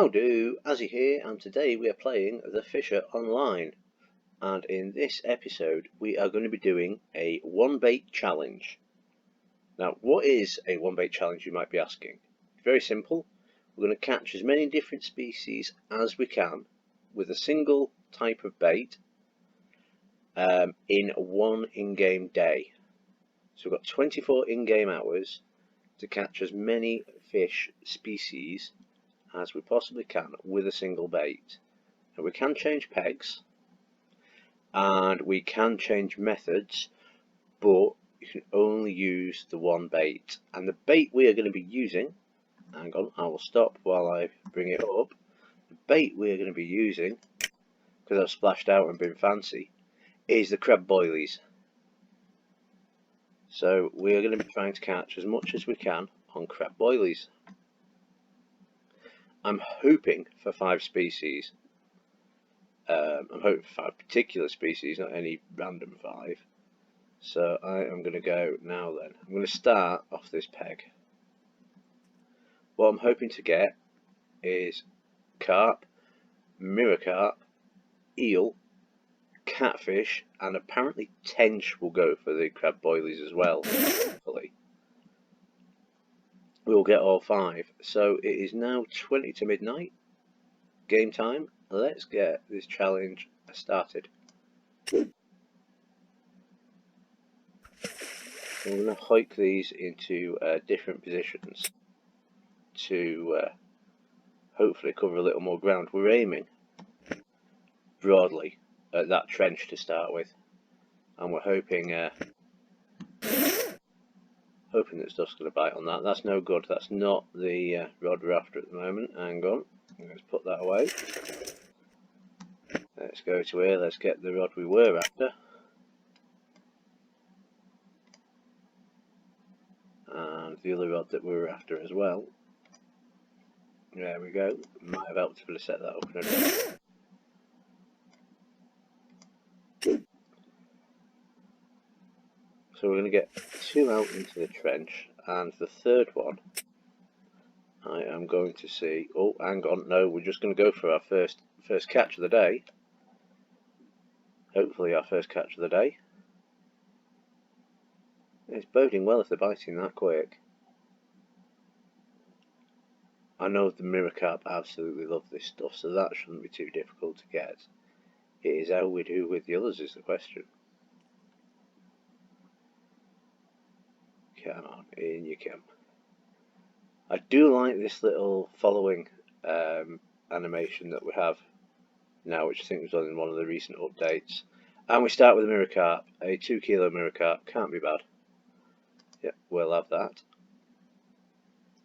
Howdo, Azzy here, and today we are playing TheFisher Online. And in this episode, we are going to be doing a one bait challenge. Now, what is a one bait challenge, you might be asking? Very simple. We're going to catch as many different species as we can with a single type of bait in one in-game day. So we've got 24 in-game hours to catch as many fish species as we possibly can with a single bait. And we can change pegs and we can change methods, but you can only use the one bait. And the bait we are going to be using, hang on, I will stop while I bring it up. The bait we are going to be using, because I've splashed out and been fancy, is the crab boilies. So we are going to be trying to catch as much as we can on crab boilies. I'm hoping for 5 species. I'm hoping for 5 particular species, not any random 5. So I am going to go now then. I'm going to start off this peg. What I'm hoping to get is carp, mirror carp, eel, catfish, and apparently tench will go for the crab boilies as well, hopefully. We'll get all 5. So it is now 20 to midnight. Game time. Let's get this challenge started. I'm going to hike these into different positions to hopefully cover a little more ground. We're aiming broadly at that trench to start with, and we're hoping that stuff's going to bite on that. That's no good. That's not the rod we're after at the moment. Hang on. Let's put that away. Let's go to here. Let's get the rod we were after. And the other rod that we were after as well. There we go. Might have helped if I'd have set that up in a So we're going to get 2 out into the trench, and the third one I am going to see. Oh, hang on, no, we're just going to go for our first catch of the day. Hopefully our first catch of the day. It's boding well if they're biting that quick. I know the mirror carp absolutely love this stuff, so that shouldn't be too difficult to get. It is how we do with the others is the question. Come on, in you come. I do like this little following animation that we have now, which I think was on in one of the recent updates. And we start with a mirror carp, a 2 kilo mirror carp, can't be bad. Yep, we'll have that.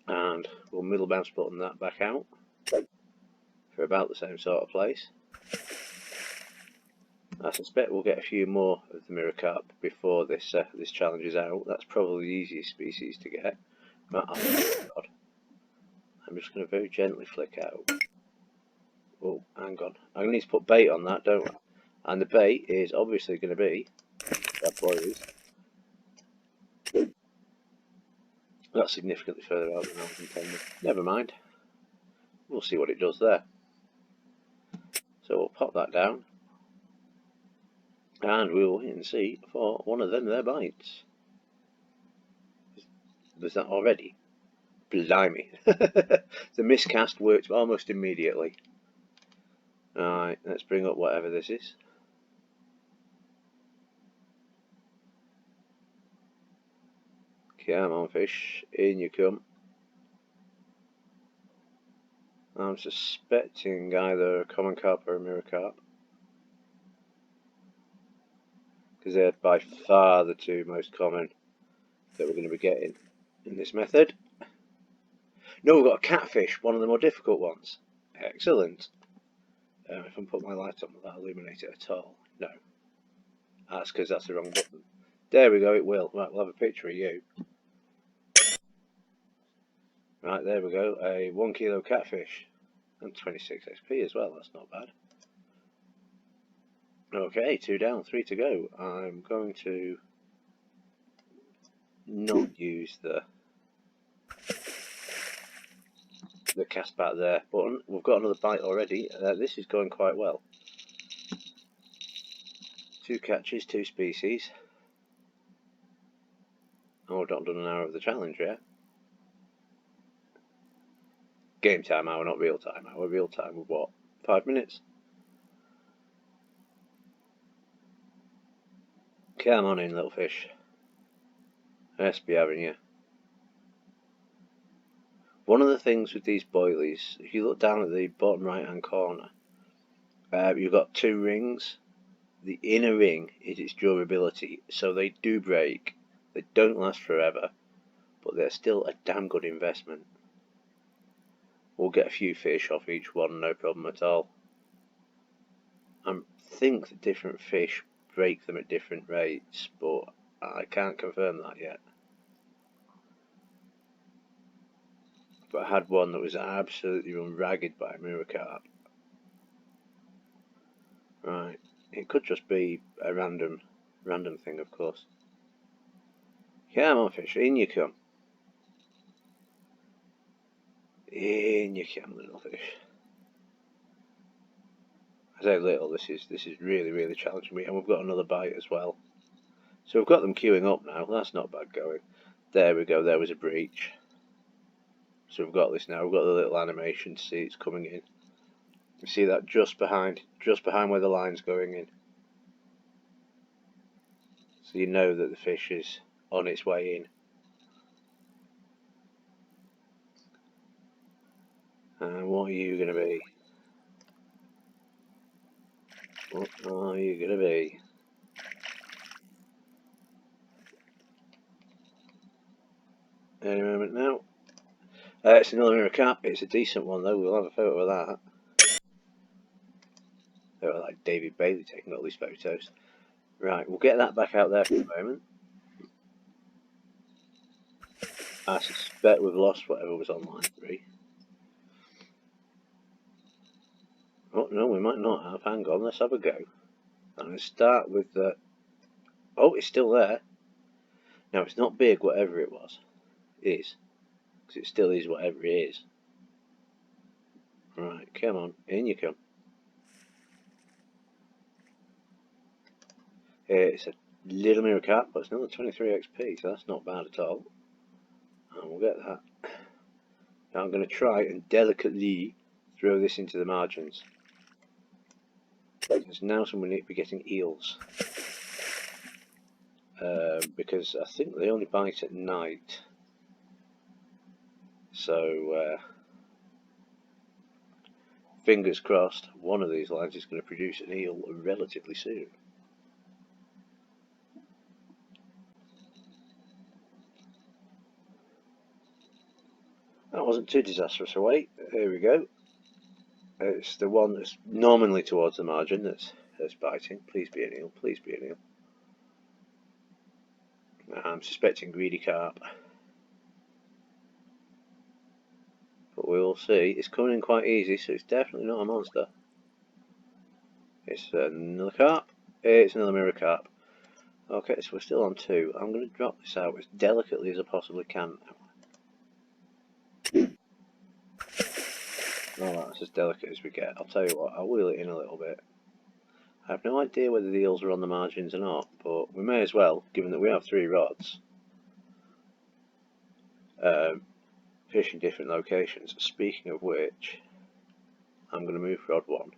And we'll middle bounce button that back out for about the same sort of place. I suspect we'll get a few more of the mirror carp before this challenge is out. That's probably the easiest species to get. Oh God. I'm just going to very gently flick out. Oh, hang on. I need to put bait on that, don't I? And the bait is obviously going to be crab boilies. That's significantly further out than I was intending. Never mind. We'll see what it does there. So we'll pop that down. And we'll wait and see for one of them there bites. Was that already? Blimey. The miscast worked almost immediately. Alright, let's bring up whatever this is. Come on fish, in you come. I'm suspecting either a common carp or a mirror carp, because they're by far the 2 most common that we're going to be getting in this method. No, we've got a catfish, one of the more difficult ones. Excellent. If I put my light on, will that illuminate it at all? No. That's because that's the wrong button. There we go, it will. Right, we'll have a picture of you. Right, there we go, a 1 kilo catfish. And 26 XP as well, that's not bad. Okay, 2 down, 3 to go. I'm going to not use the the cast back there button. We've got another bite already. This is going quite well. 2 catches, 2 species. Oh, we've not done an hour of the challenge yet. Game time hour, not real time hour. Real time with what? 5 minutes? Come on in, little fish. Let's be having you. One of the things with these boilies, if you look down at the bottom right hand corner, you've got 2 rings. The inner ring is its durability, so they do break. They don't last forever, but they're still a damn good investment. We'll get a few fish off each one, no problem at all. I think that different fish break them at different rates, but I can't confirm that yet. But I had one that was absolutely run ragged by a mirror carp. Right, it could just be a random thing, of course. Come on, fish, in you come. In you come, little fish. I say little, this is really challenging me, and we've got another bite as well. So we've got them queuing up now. That's not bad going. There we go. There was a breach. So we've got this now. We've got the little animation to see it's coming in. You see that just behind where the line's going in. So you know that the fish is on its way in. And what are you going to be? What are you going to be? Any moment now. It's another mirror carp. It's a decent one though. We'll have a photo of that. They were like David Bailey taking all these photos. Right, we'll get that back out there for a moment. I suspect we've lost whatever was on line 3. Oh no, we might not have. Hang on, let's have a go. I'm going to start with the... Oh, it's still there. Now, it's not big, whatever it is. Because it still is whatever it is. Right, come on, in you come. It's a little mirror carp, but it's another 23 XP, so that's not bad at all. And we'll get that. Now I'm going to try and delicately throw this into the margins. Because now someone need to be getting eels. Because I think they only bite at night. So, fingers crossed, one of these lines is going to produce an eel relatively soon. That wasn't too disastrous a wait. Here we go. It's the one that's nominally towards the margin that's biting. Please be an eel. Please be an eel. I'm suspecting greedy carp. But we will see. It's coming in quite easy, so it's definitely not a monster. It's another carp. It's another mirror carp. Okay, so we're still on 2. I'm going to drop this out as delicately as I possibly can now. Oh, that's as delicate as we get. I'll tell you what, I'll wheel it in a little bit. I have no idea whether the eels are on the margins or not, but we may as well, given that we have 3 rods. Fish in different locations. Speaking of which, I'm going to move rod 1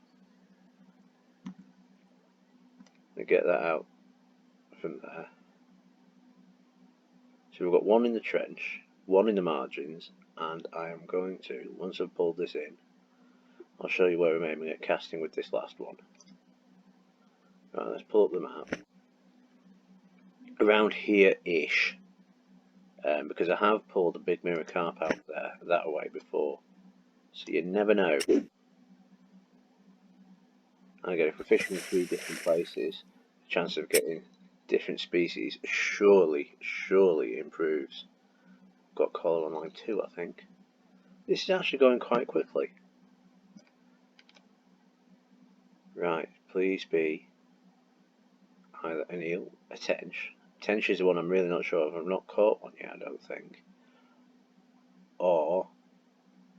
and get that out from there. So we've got 1 in the trench, 1 in the margins, and I am going to, once I've pulled this in, I'll show you where I'm aiming at casting with this last one. Right, let's pull up the map. Around here-ish. Because I have pulled a big mirror carp out there that way before. So you never know. And again, if we're fishing in 3 different places, the chance of getting different species surely improves. Got collar on line 2, I think. This is actually going quite quickly. Right, please be either an eel, a tench. Tench is the one I'm really not sure of. I've not caught one yet, I don't think. Or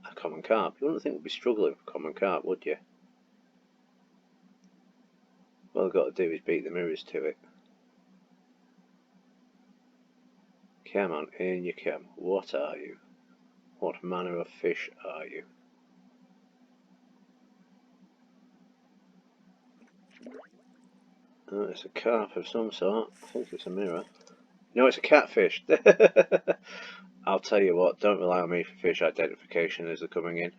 a common common carp. You wouldn't think we'd be struggling for common carp, would you? All we've got to do is beat the mirrors to it. Come on, in you come. What are you? What manner of fish are you? Oh, it's a carp of some sort. I think it's a mirror. No, it's a catfish. I'll tell you what, don't rely on me for fish identification as they're coming in.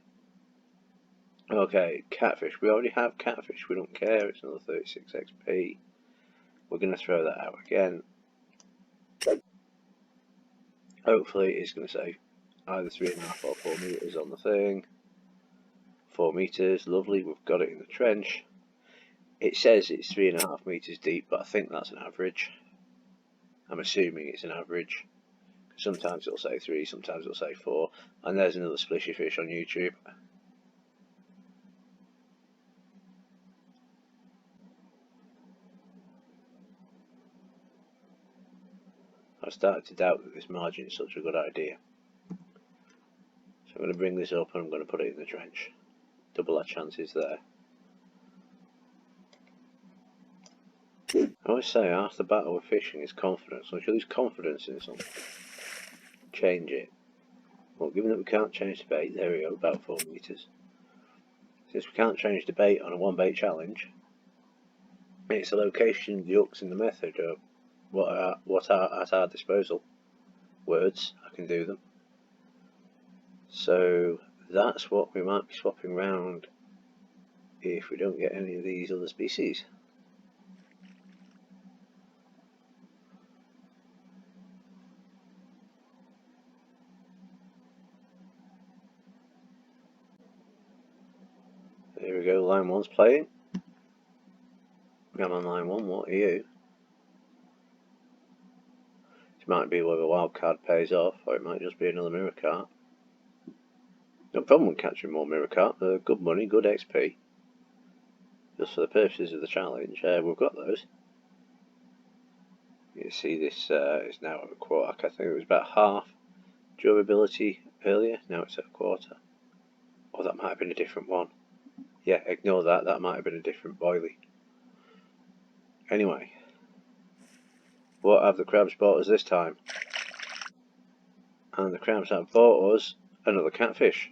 Okay, catfish. We already have catfish. We don't care. It's another 36 XP. We're going to throw that out again. Hopefully it's going to say either 3.5 or 4 meters on the thing. 4 meters, lovely. We've got it in the trench. It says it's 3.5 meters deep, but I think that's an average. I'm assuming it's an average. Sometimes it'll say 3, sometimes it'll say 4. And there's another splishy fish on YouTube. I started to doubt that this margin is such a good idea. So I'm going to bring this up and I'm going to put it in the trench. Double our chances there. I always say half the battle with fishing is confidence. Once you lose confidence in something, change it. Well, given that we can't change the bait, there we go, about 4 meters. Since we can't change the bait on a 1 bait challenge, it's the location, the hooks and the method of what are at our disposal. Words, I can do them. So that's what we might be swapping round if we don't get any of these other species. There we go, line 1's playing. I'm on line 1, what are you? It might be whether a wild card pays off, or it might just be another mirror carp. No problem with catching more mirror carp, they're good money, good XP. Just for the purposes of the challenge, we've got those. You see this is now at a quarter. I think it was about half durability earlier, now it's at a quarter. Oh, that might have been a different one. Yeah, ignore that, that might have been a different boilie. Anyway, what have the crabs bought us this time? And the crabs have bought us another catfish.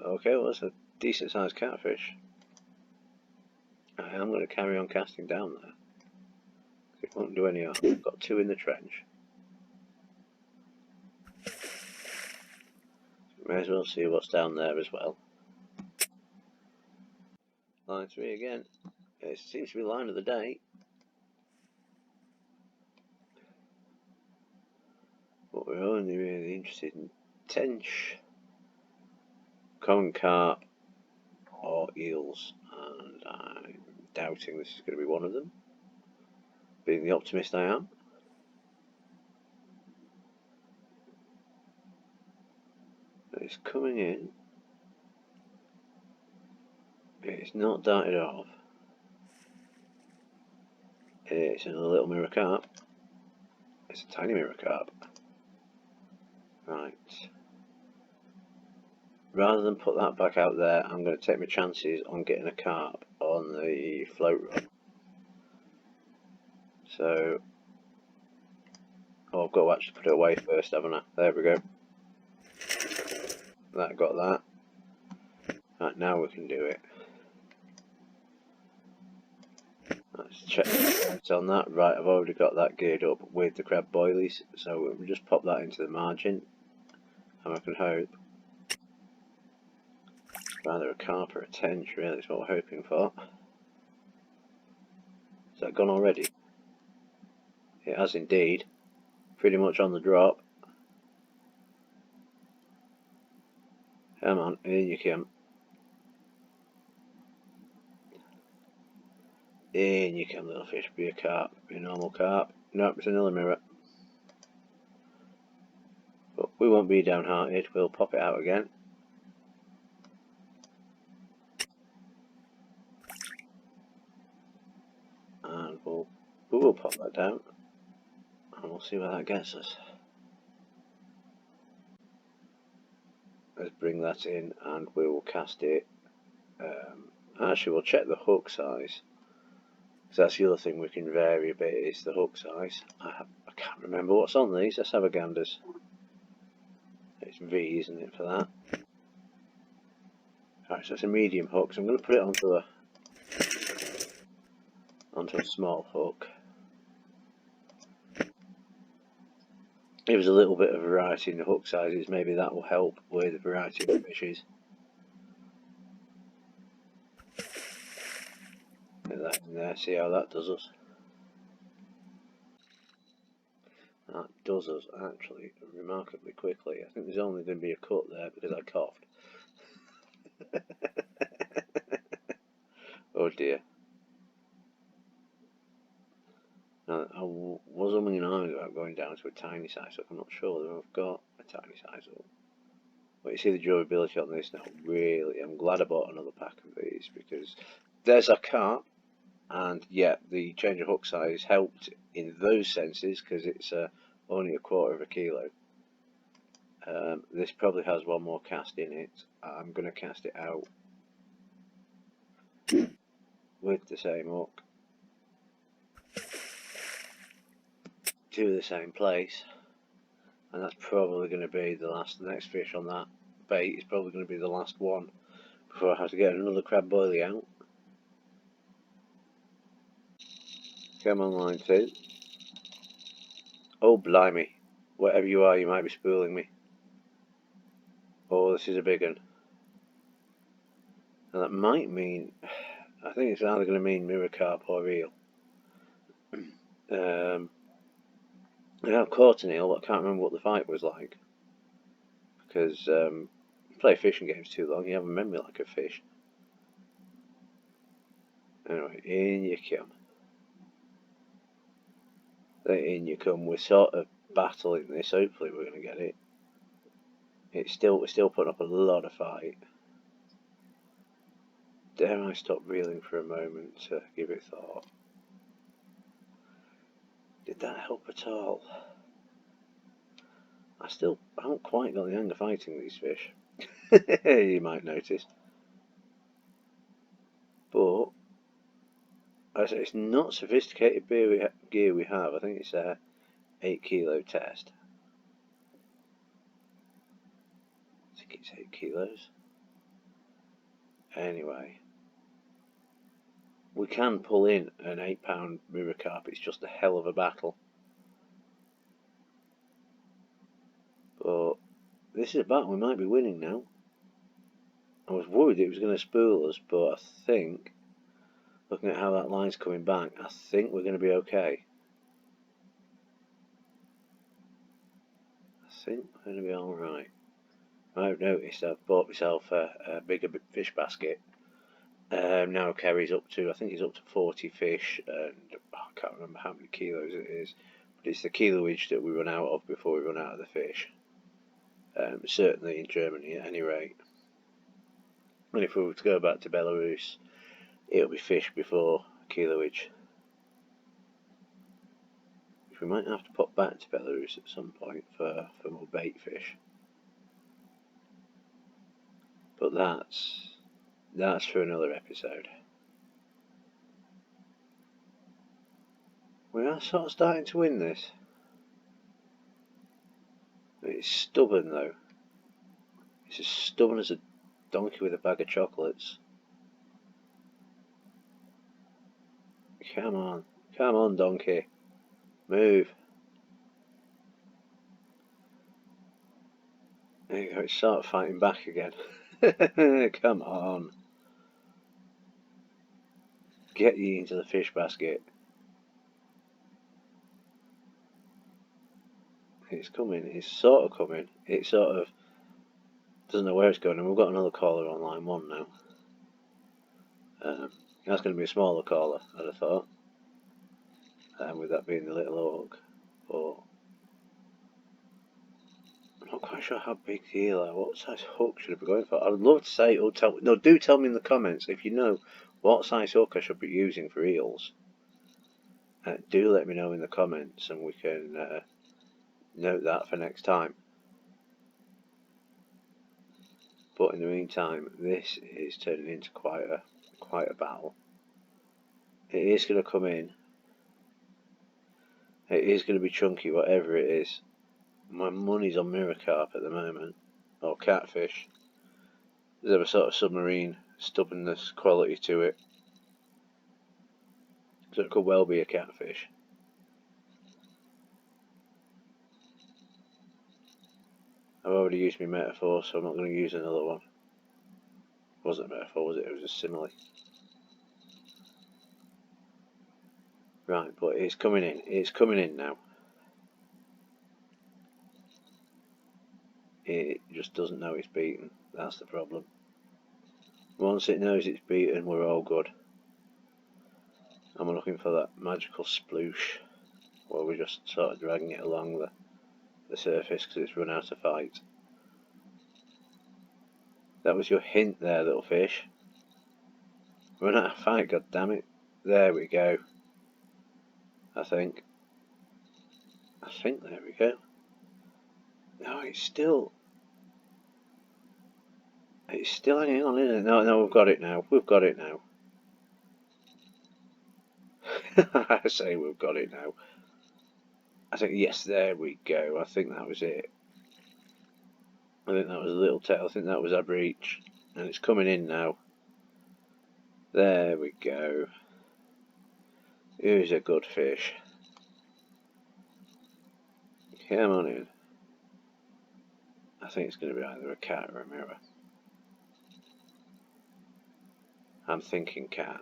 Okay, well that's a decent sized catfish. I am going to carry on casting down there. It won't do any harm. We've got 2 in the trench. May as well see what's down there as well. Line 3 again. It seems to be line of the day. But we're only really interested in tench, common carp, or eels. And I'm doubting this is going to be one of them. Being the optimist I am. It's coming in. It's not darted off. It's another little mirror carp. It's a tiny mirror carp. Right. Rather than put that back out there, I'm going to take my chances on getting a carp on the float rod. So, I've got to actually put it away first, haven't I? There we go. That got that. Right, now we can do it. Let's check it's on that. Right, I've already got that geared up with the crab boilies, so we'll just pop that into the margin, and I can hope. Rather a carp or a tench, really, is what we're hoping for. Is that gone already? It has indeed. Pretty much on the drop. Come on, in you come. In you come, little fish. Be a carp. Be a normal carp. Nope, it's another mirror. But we won't be downhearted. We'll pop it out again. And we'll pop that down. And we'll see where that gets us. let's bring that in and we will cast it. Actually, we'll check the hook size, because that's the other thing we can vary a bit, is the hook size. I can't remember what's on these. Let's have a ganders. It's V, isn't it, for that? Alright, so it's a medium hook, so I'm going to put it onto a small hook. If there's a little bit of variety in the hook sizes, maybe that will help with the variety of the fishes. Get that in there, see how that does us. That does us actually remarkably quickly. I think there's only going to be a cut there because I coughed. Oh dear. Now, I was umming and ahhing about going down to a tiny size hook. I'm not sure that I've got a tiny size hook. But you see the durability on this now, really. I'm glad I bought another pack of these because there's a carp, and yeah, the change of hook size helped in those senses because it's only 1/4 of a kilo. This probably has one more cast in it. I'm going to cast it out with the same hook to the same place, and that's probably going to be the next fish on that bait is probably going to be the last one before I have to get another crab boilie out. Come on, line 2. Oh blimey, whatever you are, you might be spooling me. Oh, this is a big one. And that might mean, I think it's either going to mean mirror carp or eel. I have caught an eel, but I can't remember what the fight was like. Because you play fishing games too long, you have a memory like a fish. Anyway, in you come. In you come. We're sort of battling this. Hopefully we're going to get it. We're still putting up a lot of fight. Dare I stop reeling for a moment to give it thought? Did that help at all? I haven't quite got the hang of fighting these fish. You might notice. But it's not sophisticated gear we have. I think it's a 8 kilo test. I think it's 8 kilos. Anyway, we can pull in an 8-pound mirror carp. It's just a hell of a battle. But this is a battle we might be winning now. I was worried it was going to spool us, but I think, looking at how that line's coming back, I think we're going to be okay. I think we're going to be alright. I've noticed I've bought myself a bigger fish basket. Now carries up to, I think it's up to 40 fish, and I can't remember how many kilos it is, but it's the kiloage that we run out of before we run out of the fish. Certainly in Germany at any rate. And if we were to go back to Belarus, it'll be fish before kiloage. We might have to pop back to Belarus at some point for more bait fish. But that's for another episode. We are sort of starting to win this. It's stubborn though. It's as stubborn as a donkey with a bag of chocolates. Come on donkey, move. There you go, it's sort of fighting back again. Come on. Get you into the fish basket. It's coming, it's sort of coming. It sort of doesn't know where it's going, and we've got another caller on line 1 now. That's going to be a smaller caller, I'd have thought. With that being the little hook. But I'm not quite sure how big the eel are. What size hook should I be going for? I would love to say, or do tell me in the comments if you know what size hook I should be using for eels. Do let me know in the comments, and we can note that for next time. But in the meantime, this is turning into quite a battle. It is going to come in. It is going to be chunky, whatever it is. My money's on mirror carp at the moment, or catfish. There's a sort of submarine stubbornness quality to it, so it could well be a catfish. I've already used my metaphor, so I'm not going to use another one. It wasn't a metaphor, was it? It was a simile. Right, but it's coming in. It's coming in now. It just doesn't know it's beaten. That's the problem. Once it knows it's beaten, we're all good. I'm looking for that magical sploosh where we're just sort of dragging it along the surface because it's run out of fight. That was your hint there, little fish. Run out of fight, god damn it. There we go. I think there we go. No, it's still hanging on, isn't it? No, we've got it now. We've got it now. I say we've got it now. I think, yes, there we go. I think that was it. I think that was a little tail. I think that was our breach. And it's coming in now. There we go. Here's a good fish. Come on in. I think it's going to be either a cat or a mirror. I'm thinking cat.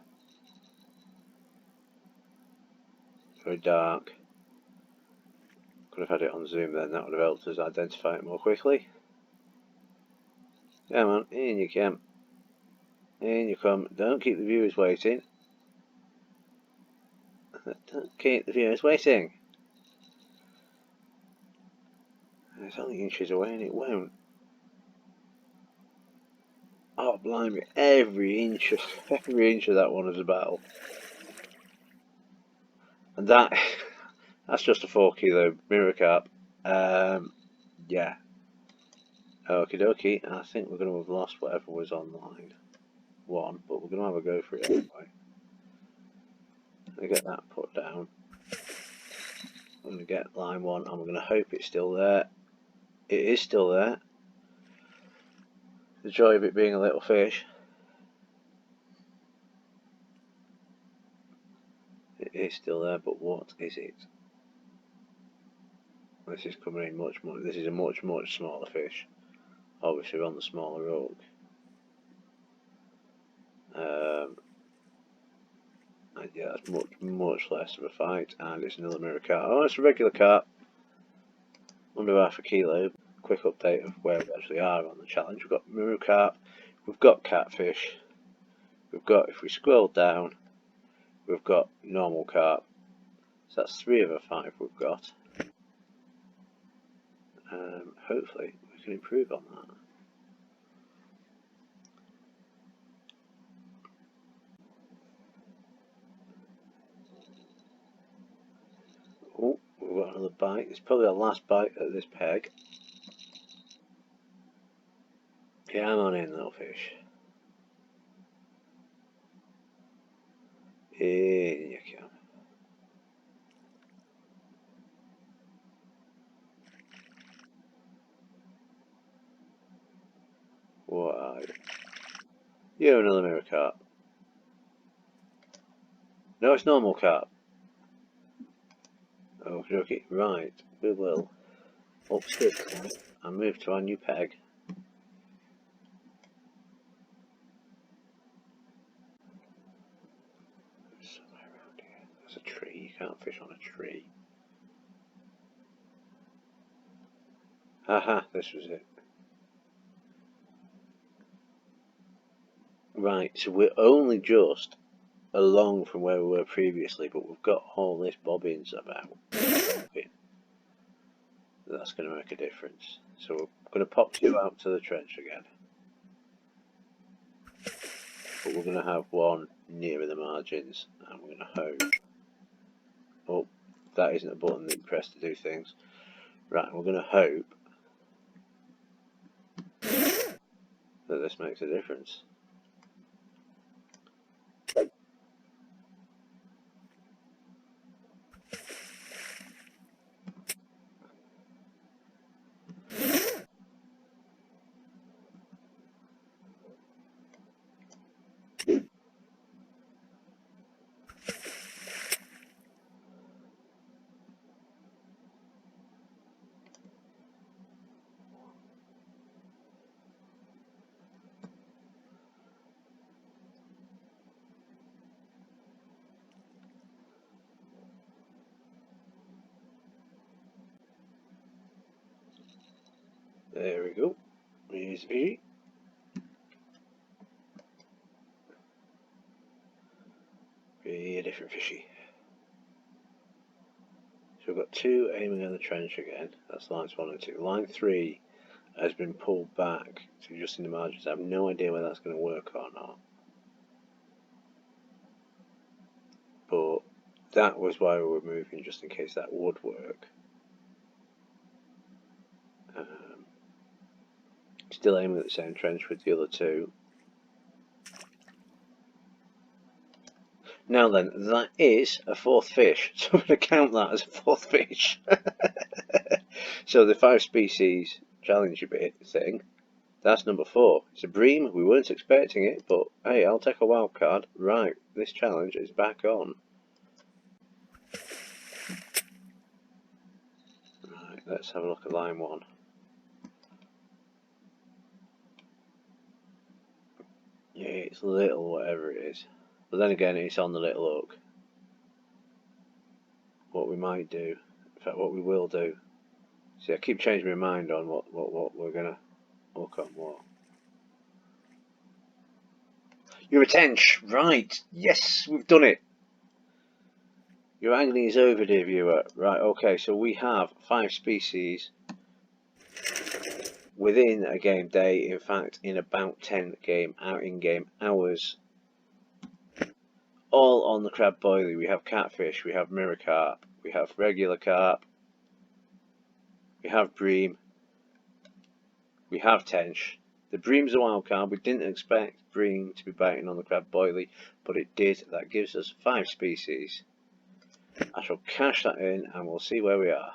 Very dark. Could have had it on zoom then, that would have helped us identify it more quickly. Come on, in you come. In you come. Don't keep the viewers waiting. Don't keep the viewers waiting. It's only inches away and it won't. Oh, blimey. Every inch of that one is a battle. And that's just a 4 kilo mirror carp. Yeah. Okie dokie. I think we're going to have lost whatever was on line 1, but we're going to have a go for it anyway. I'm going to get that put down. I'm going to get line 1 and we're going to hope it's still there. It is still there. The joy of it being a little fish. It is still there, but what is it? This is coming in much more. This is a much smaller fish. Obviously, we're on the smaller hook. And yeah, that's much less of a fight. And it's another mirror carp. Oh, it's a regular carp. Under half a kilo. Quick update of where we actually are on the challenge. We've got mirror carp. We've got catfish. We've got, if we scroll down, we've got normal carp. So that's 3 of the 5 we've got. Hopefully we can improve on that. Oh, we've got another bite. It's probably our last bite at this peg. Come on in, little fish. In you come. What are you? You're another mirror carp. No, it's normal carp. Okie dokie. Right, we will upskip and move to our new peg. Somewhere around here. There's a tree. You can't fish on a tree. Haha, this was it. Right, so we're only just along from where we were previously, but we've got all this bobbins about. That's going to make a difference. So we're going to pop you out to the trench again. But we're going to have one nearer the margins, and we're going to hope. Oh, that isn't a button that you press to do things. Right, we're going to hope that this makes a difference. There we go. Here's the fishy. Be a different fishy. So we've got 2 aiming on the trench again. That's lines 1 and 2. Line 3 has been pulled back to just in the margins. I have no idea whether that's going to work or not. But that was why we were moving, just in case that would work. Still aiming at the same trench with the other 2. Now then, that is a 4th fish, so I'm going to count that as a 4th fish. So the 5 species challenge bit thing, that's number 4. It's a bream, we weren't expecting it, but hey, I'll take a wild card. Right, this challenge is back on. Right, let's have a look at line 1. Yeah, it's little, whatever it is. But then again, it's on the little hook. What we might do, in fact what we will do. See, I keep changing my mind on what we're going to hook on what. You're a tench, right, yes, we've done it. Your agony is over, dear viewer. Right, okay, so we have 5 species within a game day, in fact in about 10 in-game hours, all on the crab boilie. We have catfish, we have mirror carp, we have regular carp, we have bream, we have tench. The bream's a wild card. We didn't expect bream to be biting on the crab boilie, but it did. That gives us 5 species. I shall cash that in and we'll see where we are.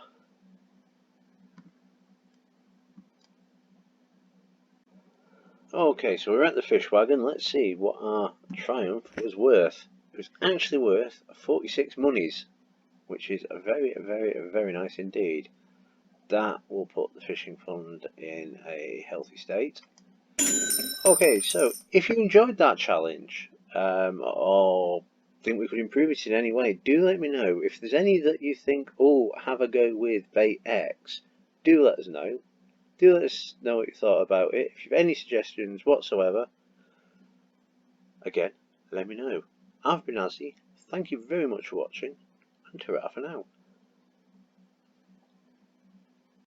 Okay, so we're at the fish wagon. Let's see what our triumph was worth. It was actually worth 46 monies, which is a very nice indeed. That will put the fishing fund in a healthy state. Okay, so if you enjoyed that challenge, or think we could improve it in any way, do let me know. If there's any that you think, oh, have a go with bait X, do let us know. Do let us know what you thought about it. If you have any suggestions whatsoever, again, let me know. I've been Azzy, thank you very much for watching, and ta-ra for now.